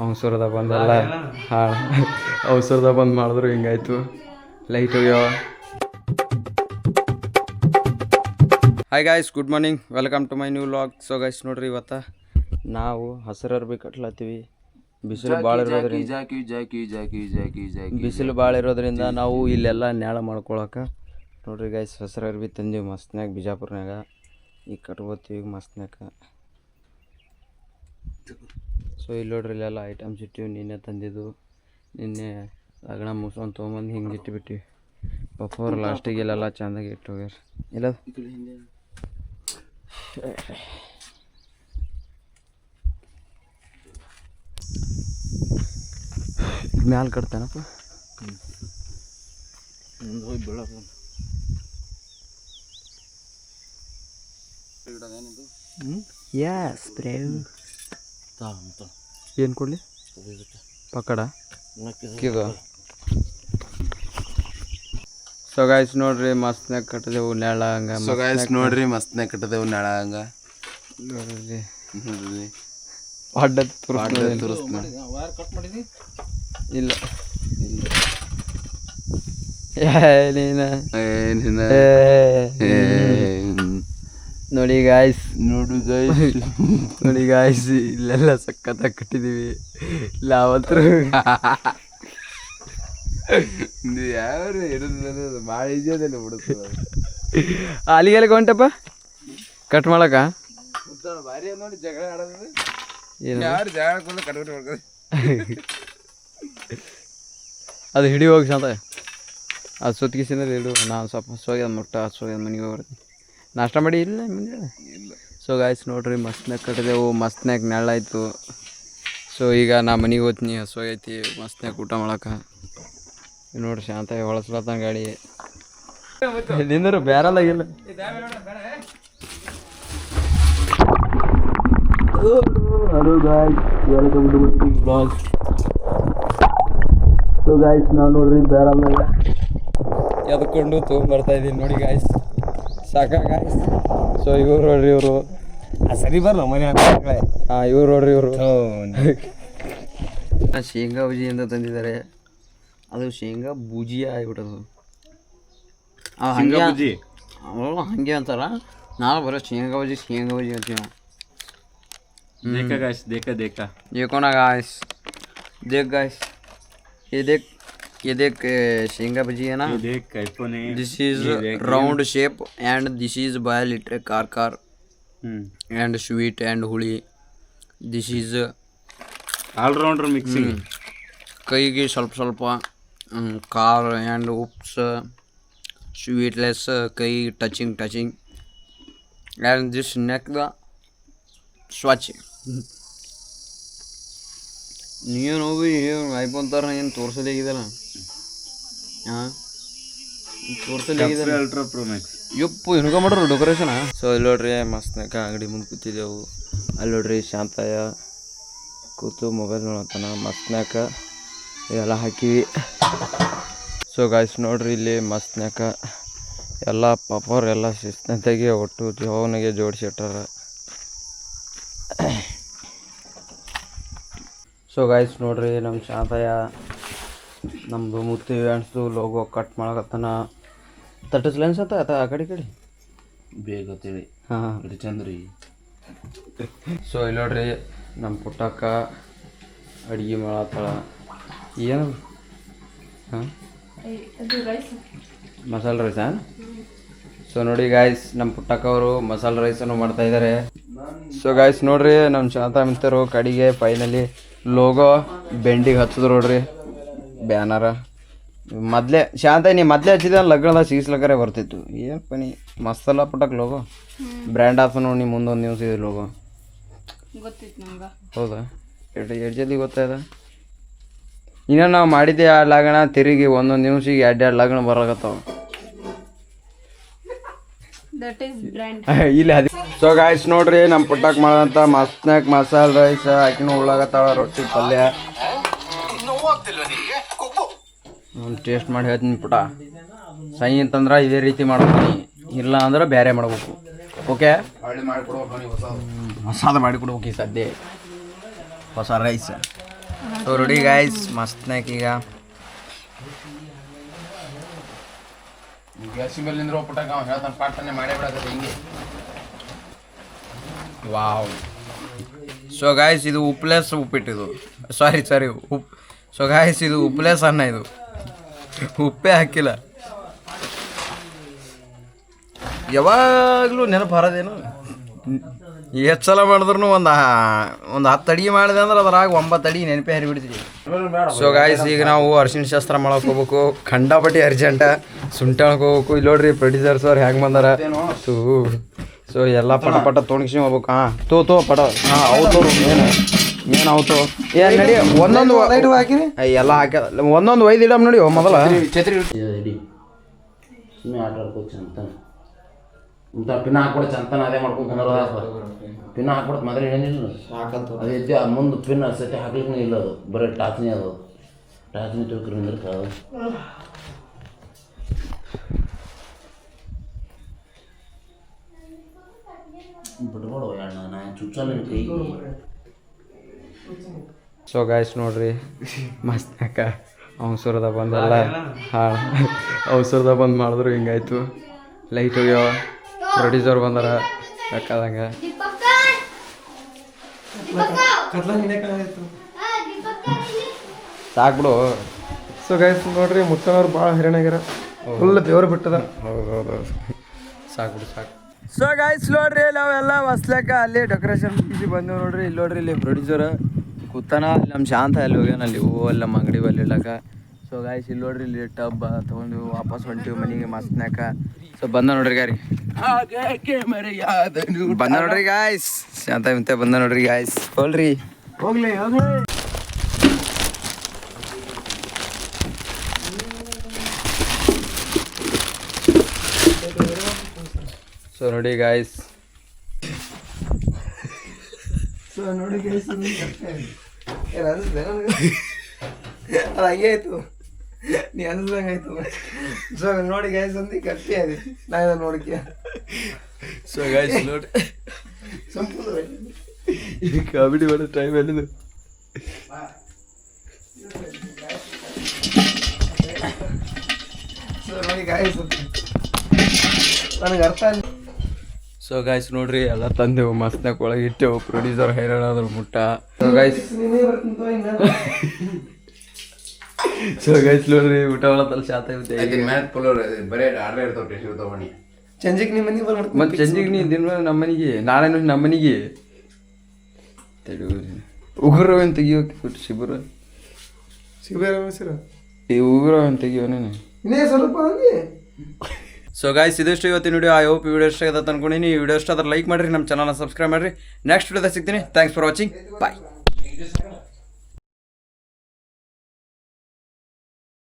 ಅವಸರದ ಬಂದಲ್ಲ ಅವಸರದ ಬಂದು ಮಾಡಿದ್ರು ಹಿಂಗಾಯ್ತು. ಲೈಟ್ ಹೋಗ್ಯಾವ. Hi guys, good morning, welcome to my new vlog. So guys ನೋಡ್ರಿ, ಇವತ್ತು ನಾವು ಹಸಿರು ಅರ್ಬಿ ಕಟ್ಲತ್ತೀವಿ. ಬಿಸಿಲು ಭಾಳ ಇರೋದ್ರಿಂದ ನಾವು ಇಲ್ಲೆಲ್ಲ ನ್ಯಾಳ ಮಾಡ್ಕೊಳಕ್ಕೆ ನೋಡ್ರಿ ಗೈಸ್ ಹಸಿರು ಅರ್ಬಿ ತಂದೀವಿ ಮಸ್ತ್ನಾಗ ಬಿಜಾಪುರ್ನಾಗ. ಈಗ ಕಟ್ಕೋತೀವಿ ಮಸ್ತ್ನಾಗ. ಸೊ ಇಲ್ಲಿ ನೋಡ್ರಿ ಇಲ್ಲೆಲ್ಲ ಐಟಮ್ಸ್ ಇಟ್ಟಿವಿ. ನಿನ್ನೆ ತಂದಿದ್ದು, ನಿನ್ನೆ ಲಗ್ನ ಮುಗಿಸ್ಕೊಂಡು ತೊಗೊಂಬಂದು ಹಿಂಗೆ ಇಟ್ಟುಬಿಟ್ಟಿವಿ. ಪಪ್ಪವ್ರು ಲಾಸ್ಟಿಗೆ ಇಲ್ಲೆಲ್ಲ ಚೆಂದಾಗಿ ಇಟ್ಟು ಹೋಗ್ಯಾರ. ಇಲ್ಲ ಮ್ಯಾಲೆ ಕಟ್ತಾನಪ್ಪ. Yes bro. ಏನು ಕೊಡಲಿ ಪಕ್ಕಡ ಇದು. ಸೊ ಗಾಯ್ಸ್ ನೋಡ್ರಿ ಮಸ್ತ್ನಾಗ ಕಟ್ಟದೆವು ನೆಳ ಹಂಗ. ಸೊ ಗಾಯ್ಸ್ ನೋಡ್ರಿ ಮಸ್ತ್ನಾಗ ಕಟ್ಟದೆವು ನೆಳ ಹಂಗ. ನೋಡ್ರಿ ಇಲ್ಲ ನೋಡಿ ಗಾಯ್ಸ್, ನೋಡಿ ಗಾಯ್ಸ್ ಇಲ್ಲೆಲ್ಲ ಸಖತ್ತಾಗಿ ಕಟ್ಟಿದೀವಿ. ಲಾವತ್ರು ಯಾರು ಹಿಡಿದು ಭಾಳ ಈಜಿ ಅದಲ್ಲ ಬಿಡುತ್ತೆ. ಅಲ್ಲಿಗೆಲ್ಲ ಹೊಂಟಪ್ಪ ಕಟ್ ಮಾಡಕ. ಭಾರಿ ನೋಡಿ ಜಗಳ ಆಡೋದು. ಯಾರು ಜಗಳ ಕಟ್ಬಿಟ್ಟು ಮಾಡ್ಕೋದು. ಅದು ಹಿಡಿ ಹೋಗಿ ಶಾಂತ. ಅದು ಸುತ್ತಿಗೆಸಿಂದ್ರೆ ಇಡು. ನಾನು ಸ್ವಲ್ಪ ಹಸೋಗ್ಯದ ಮುಟ್ಟ ಹಸೋಗ್ಯದ ಮನೆಗೆ ಹೋಗ್ರಿ. ನಾಷ್ಟ ಮಾಡಿ ಇಲ್ಲ ಮುಂದೆ ಇಲ್ಲ. ಸೊ ಗಾಯ್ಸ್ ನೋಡ್ರಿ ಮಸ್ತ್ನಾಗ ಕಟ್ಟಿದೆವು, ಮಸ್ತ್ನಾಗ ನೆಳ್ಳಾಯ್ತು. ಸೊ ಈಗ ನಾ ಮನೆಗೆ ಹೋಗ್ತೀನಿ, ಹಸೋಗೈತಿ ಮಸ್ತ್ನಾಗ ಊಟ ಮಾಡಕ್ಕೆ. ನೋಡ್ರಿ ಶಾಂತ ಹೊಳಸ್ಲತ್ತಾನ ಗಾಡಿ ನಿಂದರು ಬೇರಲ್ಲಾಗಿಲ್ಲ. Hello guys, welcome to my vlog. So guys ನಾವು ನೋಡ್ರಿ ಬೇರಲ್ಲಾಗ ಎದ್ಕೊಂಡು ತೊಗೊಂಬರ್ತಾ ಇದ್ದೀನಿ ನೋಡಿ ಗಾಯ್ಸ್. ಸಾಕ ಗಾಯ್ಸ್. ಸೊ ಇವ್ರು ನೋಡ್ರಿ, ಇವರು ಸರಿ ಬರಲ್ಲ ಮನೆ. ಹಾಂ ಇವ್ರು ನೋಡ್ರಿ, ಇವರು ಶೇಂಗಾ ಬಜ್ಜಿ ಅಂತ ತಂದಿದ್ದಾರೆ. ಅದು ಶೇಂಗಾ ಬೂಜಿಯ ಆಗಿಬಿಟ್ಟದು. ಹಂಗೆ ಅಂತಾರ. ನಾವು ಬರೋ ಶೇಂಗಾ ಬಜ್ಜಿ ಅಂತೀವಿ ನಾವು. देखा गाइस, देखा देखो ना गाइस, देख गाइस, ये देख शेंगा भजी है ना. This is round shape and this is by litre कार एंड स्वीट एंड हुಳಿ. This is all rounder mixing. ಕೈಗೆ ಸ್ವಲ್ಪ ಸ್ವಲ್ಪ ಕಾರ್ ಆ್ಯಂಡ್ ಉಪ್ಸ್ ಸ್ವೀಟ್ಲೆಸ್ ಕೈ ಟಚಿಂಗ್ ಆ್ಯಂಡ್ ದಿಸ್ ನೆಕ್ ದ ಸ್ವಚ್ಛ. ನೀನು ಹೋಗಿ ಐಫೋನ್ ಥರ ಏನು ತೋರಿಸೋದಾಗಿದಲ್ಲ. ಹಾಂ ತೋರಿಸೋದಾಗಿದಲ್ಲ. ಅಲ್ಟ್ರಾ ಪ್ರೋ ಮ್ಯಾಕ್ಸ್ ಯಪ್ಪು ಹೆಂಗ ಮಾಡ್ರು ಡೆಕೋರೇಷನ. ಸೊ ಇಲ್ಲಿ ನೋಡ್ರಿ ಮಸ್ತ್ನಾಗ ಅಂಗಡಿ ಮುಂದೆ ಕೂತಿದ್ದೆವು. ಅಲ್ಲಿ ನೋಡ್ರಿ ಶಾಂತಯ್ಯ ಕೂತು ಮೊಬೈಲ್ ನೋಡತ್ತಾನ. ಮಸ್ತ್ನಾಕ ಇದೆಲ್ಲ ಹಾಕಿವಿ. ಸೊ ಗಾಯ್ಸ್ ನೋಡ್ರಿ ಇಲ್ಲಿ ಮಸ್ತ್ನಾಕ ಎಲ್ಲ ಪಾಪರ್ ಎಲ್ಲ ಶಿಸ್ತಾಗಿ ಒಟ್ಟು ಜೋವನಿಗೆ ಜೋಡಿಸಿಟ್ಟಾರ. ಸೊ ಗಾಯ್ಸ್ ನೋಡ್ರಿ ನಮ್ಮ ಶಾಂತಯ್ಯ ನಮ್ಮದು ಮುತ್ತಿ ಅನ್ಸ್ದು ಲೋಗೋ ಕಟ್ ಮಾಡಕತ್ತಾನ. ತಟ್ಟಿಸ್ಲ ಅನ್ಸತ್ತ ಆ ಕಡೆ ಬೇಗ ತಿಳಿ. ಹಾಂ ಚಂದ್ರಿ. ಸೊ ಇಲ್ಲಿ ನೋಡ್ರಿ ನಮ್ಮ ಪುಟ್ಟಕ್ಕ ಅಡುಗೆ ಮಾಡತ್ತಾಳ. ಏನು ಹಾಂ ಮಸಾಲೆ ರೈಸಾ. ಸೊ ನೋಡಿ ಗಾಯ್ಸ್ ನಮ್ಮ ಪುಟ್ಟಕ್ಕ ಅವರು ಮಸಾಲೆ ರೈಸನ್ನು ಮಾಡ್ತಾಯಿದ್ದಾರೆ. ಸೊ ಗಾಯ್ಸ್ ನೋಡ್ರಿ ನಮ್ಮ ಶಾಂತ ಮಿತ್ತರು ಕಡೆಗೆ ಫೈನಲಿ ಲೋಗೋ ಬೆಂಡಿಗೆ ಹಚ್ಚಿದ್ರು ನೋಡ್ರಿ ಬ್ಯಾನರ. ಮೊದಲೇ ಶಾಂತ ನೀ ಮೊದಲೇ ಹಚ್ಚಿದ ಲಗ್ನದಾಗ ಸಿಗಿಸ್ಲಕ್ಕರೆ ಬರ್ತಿತ್ತು. ಏನು ಪನಿ ಮಸ್ತಲ್ಲ ಪುಟ್ಟಕ್ಕೆ ಲೋಗೋ. ಬ್ರ್ಯಾಂಡ್ ಆಫ್ ನೋಡಿ ನೀ ಮುಂದೊಂದು ನ್ಯೂಸ್ ಇದೆ ಲೋಗೋ. ಹೌದಾ ಎಷ್ಟು ಜಲ್ದಿ ಗೊತ್ತಾಯ್ದ. ಇನ್ನೂ ನಾವು ಮಾಡಿದ್ದೆ 2 ಲಗ್ನ ತಿರುಗಿ ಒಂದೊಂದು ನ್ಯೂಸಿಗೆ 2 ಲಗ್ನ ಬರಾಕತ್ತಾವ ಇಲ್ಲಿ. ಸೊ ಗಾಯ್ಸ್ ನೋಡ್ರಿ ನಮ್ಮ ಪುಟ್ಟಕ್ಕೆ ಮಾಡೋಂಥ ಮಸ್ತ್ನಾಗ ಮಸಾಲೆ ರೈಸ್ ಹಾಕಿನೂ ಉಳ್ಳಾಗತ್ತಾವ. ರೊಟ್ಟಿ ಪಲ್ಯ ಟೇಸ್ಟ್ ಮಾಡಿ ಹೇಳ್ತೀನಿ ಪುಟ. ಸಹಿ ಅಂತಂದ್ರೆ ಇದೇ ರೀತಿ ಮಾಡ್ತೀನಿ, ಇಲ್ಲ ಅಂದ್ರೆ ಬೇರೆ ಮಾಡ್ಬೇಕು. ಓಕೆ ಹೊಸಾದ ಮಾಡಿಕೊಡ್ಬೇಕು ಈ ಸದ್ಯ ಹೊಸ ರೈಸ್. ಸೊ ರೆಡಿ ಗಾಯ್ಸ್ ಮಸ್ತ್ನಾಗ ಈಗ ಗ್ಯಾಸ್ ಮೇಲೆ ನಿಂದ್ರ ಹೋಗ್ಬಿಟ್ಟಾಗ ಅವ್ನು ಹೇಳ್ತಾನೆ ಪಾಠನೆ ಮಾಡೇ ಬಿಡೋದು ಹಿಂಗೆ. ವಾವ್. ಸೊ ಗಾಯ್ಸ್ ಇದು ಉಪ್ಲೆಸ್ ಉಪ್ಪಿಟ್ಟಿದು ಸಾರಿ ಉಪ್ಪು. ಸೊ ಗಾಯ್ಸ್ ಇದು ಉಪ್ಲೆಸ್ ಅನ್ನ, ಇದು ಉಪ್ಪೇ ಹಾಕಿಲ್ಲ. ಯಾವಾಗಲೂ ನೆನಪು ಹರದೇನು, ಎಷ್ಟು ಸಲ ಮಾಡಿದ್ರು ಒಂದು 10 ಅಡಿಗೆ ಮಾಡಿದೆ ಅಂದ್ರೆ ಅದ್ರಾಗ 9 ಅಡಿಗೆ ನೆನಪೇ ಹರಿಬಿಡ್ತೀವಿ. ಸೊ ಗಾಯ್ಸ್ ಈಗ ನಾವು ಅರಿಶಿಣ ಶಾಸ್ತ್ರ ಮಾಡಕ್ಕೆ ಹೋಗ್ಬೇಕು, ಖಂಡಾಪಟ್ಟಿ ಅರ್ಜೆಂಟ. ಸುಂಟಾಳಕ್ಕೆ ಹೋಗ್ಬೇಕು. ಇಲ್ಲಿ ನೋಡ್ರಿ ಪ್ರೊಡ್ಯೂಸರ್ಸ್ ಅವ್ರು ಹೆಂಗೆ ಬಂದಾರ. ಸೊ ಎಲ್ಲ ಪಟ ತೊಣಗಿಸಿ ಹೋಗ್ಬೇಕು. ತೋ ಪಟ ಅವತ್ತು ಮೇನ್ ಅವತ್ತು ಏನು ನಡಿ ಒಂದೊಂದು ಹಾಕಿರಿ ಎಲ್ಲ ಹಾಕಿ ಒಂದೊಂದು ಒಯ್ದು ಇಡಮ್ ನೋಡಿ ಮೊದಲ ಛತ್ರಿ ಸುಮ್ಮನೆ ಆಟ ಆಡ್ಕೋತ ಚಂತನ ಇಂಥ ಪಿನ್ನ ಹಾಕ್ಬಿಡ ಚಂತನ ಅದೇ ಮಾಡ್ಕೊಂಡು ಪಿನ್ನ ಹಾಕ್ಬಿಡತ್ ಮೊದಲು ಏನಿಲ್ಲ ಅದು ಇದ್ದೆ ಮುಂದೆ ಪಿನ್ ಸತಿ ಹಾಕ್ಲಿಕ್ಕೆ ಇಲ್ಲ, ಅದು ಬರೀ ಟಾಚ್ನೇ ಅದು. ಟಾಚ್ನೇ ತಿಳ್ಕ್ರಿ ನಿಂದಿರ್ತಾವ ಬಿಡ್ಬೇಡ ಅಣ್ಣ, ನಾನು ಚುಚ್ಚಲ್ಲ ಕೈ. ಸೊ ಗಾಯ್ಸ್ ನೋಡ್ರಿ ಮಸ್ತ್ನಾಕ ಅವಸರದ ಬಂದಲ್ಲ ಅವಸರದ ಬಂದು ಮಾಡಿದ್ರು ಹಿಂಗಾಯ್ತು. ಲೈಟ್ ಹೋಗ್ಯಾವ, ಪ್ರೊಡ್ಯೂಸರ್ ಬಂದಾರ ಬೇಕಾದಂಗೆ. ಸಾಕ್ಬಿಡು. ಸೊ ಗೈಸ್ ನೋಡ್ರಿ ಮುತ್ತನವ್ರು ಭಾಳ ಹೈರಾಣಾಗ್ಯಾರ, ಫುಲ್ ದೇವ್ರು ಬಿಟ್ಟದ. ಹೌದು ಸಾಕು. ಸೊ ಗಾಯ್ಸ್ ನೋಡ್ರಿ ನಾವೆಲ್ಲ ಹೊಸ್ಲಾಕ ಅಲ್ಲಿ ಡೆಕೋರೇಷನ್ ಮುಗಿಸಿ ಬಂದೇವು ನೋಡ್ರಿ. ಇಲ್ಲಿ ನೋಡ್ರಿ ಇಲ್ಲಿ ಪ್ರೊಡ್ಯೂಸರ್ ಕೂತಾನ, ಅಲ್ಲಿ ನಮ್ಮ ಶಾಂತ ಅಲ್ಲಿ ಹೋಗ್ಯಾನ ಅಲ್ಲಿ ಅಲ್ಲಿ ನಮ್ಮ ಅಂಗಡಿ ಬಲ್ಲಿ ಇಡ್ಲಕ್ಕ. ಸೊ ಗಾಯ್ಸ್ ಇಲ್ಲಿ ನೋಡ್ರಿ ಇಲ್ಲಿ ಟಬ್ ತೊಗೊಂಡು ವಾಪಸ್ ಹೊಂಟಿವಿ ಮನೆಗೆ ಮಸ್ತ್ನಾಕ. ಸೊ ಬಂದ ನೋಡ್ರಿ ಗಾರಿ ಬಂದ ನೋಡ್ರಿ ಗಾಯ್ಸ್, ಶಾಂತ ಇಂತ ಬಂದ ನೋಡ್ರಿ ಗಾಯ್ಸ್. ಹೋಗ್ಲಿ. ಸೊ ನೋಡಿ ಗಾಯ್ಸ್, ನೋಡಿ ಗೈಸ್ ಅದು ಹಂಗೆ ಆಯ್ತು, ನೀ ಅನ್ಸ್ದಂಗೆ ಆಯ್ತು. ಸೊ ನೋಡಿ ಗೈಸ್ ಒಂದು ಗಟ್ಟಿ ಅದೇ ನಾ ಇದನ್ನು ನೋಡಿಕೆ. ಸೊ ಗಾಯ್ಸ್ ನೋಡಿ ಇದು ಕಾಮಿಡಿ ಮಾಡೋ ಟೈಮ್ ಎಲ್ಲಿದು. ಸೊ ನೋಡಿ ಗೈಸ್ ನನಗೆ ಅರ್ಥ ಇಲ್ಲ. ಸೊ ಗಾಯ್ಸ್ ನೋಡ್ರಿ ಎಲ್ಲ ತಂದೆವು ಮಸ್ತ್ನಾಗ ಒಳಗೆ ಇಟ್ಟೆವು. ಪ್ರೊಡ್ಯೂಸರ್ ಹೈರಾಣ ಆದ್ರು ಮುಟ್ಟ. ಸೊ ಗಾಯ್ಸ್ ನೋಡ್ರಿ ಊಟ ಮಾಡತ್ತಲ್ಲ ಶಾತ ಬರೀ ಆರ್ಡರ್ ಇರ್ತಾವ ಟೇಸ್ಟ್ ಇರ್ತಾವ ಮಣಿ. ಚಂಜಿಗೆ ನಿಮ್ಮ ಮನೆಗೆ ಬರ್ಬಿಡ್ತು. ಮತ್ತೆ ಚಂಜಿಗೆ ನೀ ದಿನ ನಮ್ಮ ಮನೆಗೆ, ನಾಳೆ ನಮ್ಮ ಮನೆಗೆ ಉಗುರವೇನು ತೆಗಿಯೋಕೆ ಶಿಬಿರ ಈ ಉಗುರವೇನು ತೆಗಿಯೋನೇನು ಇನ್ನೇ ಸ್ವಲ್ಪ ಹಂಗೆ. ಸೊ ಗಾಯ್ಸ್ ಇದಿಷ್ಟು ಇವತ್ತಿನ ವಿಡಿಯೋ. ಐ ಹೋಪ್ ಈ ವಿಡಿಯೋ ಇಷ್ಟ ಆಗತ್ತೆ ಅನ್ಕೊಂಡಿನಿ. ಈ ವಿಡಿಯೋ ಇಷ್ಟ ಆದ್ರೆ ಲೈಕ್ ಮಾಡಿರಿ, ನಮ್ಮ ಚಾನಲ್ನ ಸಬ್ಸ್ಕ್ರೈಬ್ ಮಾಡಿರಿ. ನೆಕ್ಸ್ಟ್ ವಿಡಿಯೋದಾಗ ಸಿಗ್ತೀನಿ. Thanks for watching. ಬಾಯ್.